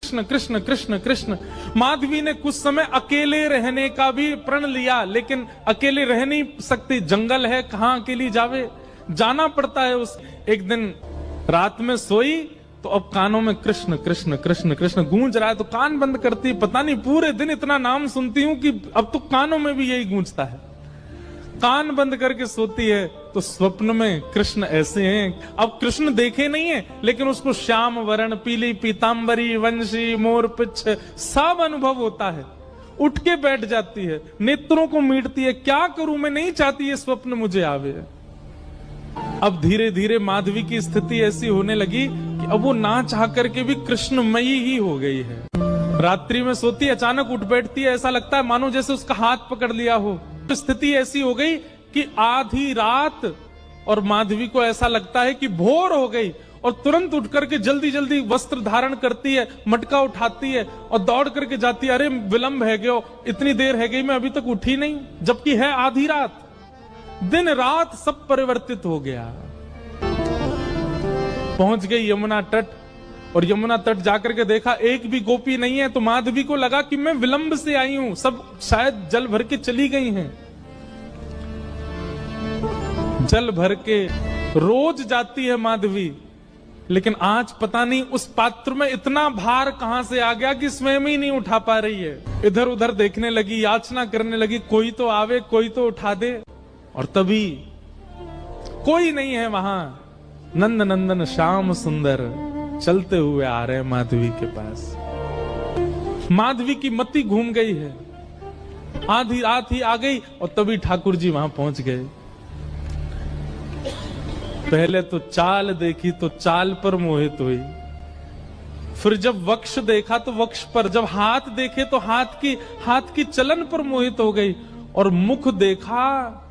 कृष्ण कृष्ण कृष्ण कृष्ण। माधवी ने कुछ समय अकेले रहने का भी प्रण लिया, लेकिन अकेले रह नहीं सकती, जंगल है, कहां अकेली जावे, जाना पड़ता है। उस एक दिन रात में सोई तो अब कानों में कृष्ण कृष्ण कृष्ण कृष्ण गूंज रहा है, तो कान बंद करती, पता नहीं पूरे दिन इतना नाम सुनती हूं कि अब तो कानों में भी यही गूंजता है। कान बंद करके सोती है तो स्वप्न में कृष्ण ऐसे हैं। अब कृष्ण देखे नहीं है, लेकिन उसको श्याम वर्ण, पीली पीतांबरी, वंशी, मोर पिछ सब अनुभव होता है। उठ के बैठ जाती है, नेत्रों को मीटती है, क्या करूं मैं, नहीं चाहती ये स्वप्न मुझे आवे। अब धीरे धीरे माधवी की स्थिति ऐसी होने लगी कि अब वो ना चाह करके भी कृष्णमयी ही हो गई है। रात्रि में सोती, अचानक उठ बैठती है, ऐसा लगता है मानो जैसे उसका हाथ पकड़ लिया हो। स्थिति ऐसी हो गई कि आधी रात और माधवी को ऐसा लगता है कि भोर हो गई, और तुरंत उठ करके जल्दी जल्दी वस्त्र धारण करती है, मटका उठाती है और दौड़ करके जाती है। अरे विलंब है गयो, इतनी देर है गई, मैं अभी तक उठी नहीं, जबकि है आधी रात। दिन रात सब परिवर्तित हो गया। पहुंच गई यमुना तट, और यमुना तट जाकर के देखा एक भी गोपी नहीं है, तो माधवी को लगा कि मैं विलंब से आई हूं, सब शायद जल भर के चली गई हैं। जल भर के रोज जाती है माधवी, लेकिन आज पता नहीं उस पात्र में इतना भार कहां से आ गया कि स्वयं ही नहीं उठा पा रही है। इधर उधर देखने लगी, याचना करने लगी, कोई तो आवे, कोई तो उठा दे। और तभी कोई नहीं है वहां। नंद नंदन श्याम सुंदर चलते हुए आ रहे हैं माधवी के पास। माधवी की मति घूम गई है, आधी रात ही आ गई, और तभी ठाकुर जी वहां पहुंच गए। पहले तो चाल देखी तो चाल पर मोहित हुई, फिर जब वक्ष देखा तो वक्ष पर, जब हाथ देखे तो हाथ की चलन पर मोहित हो गई, और मुख देखा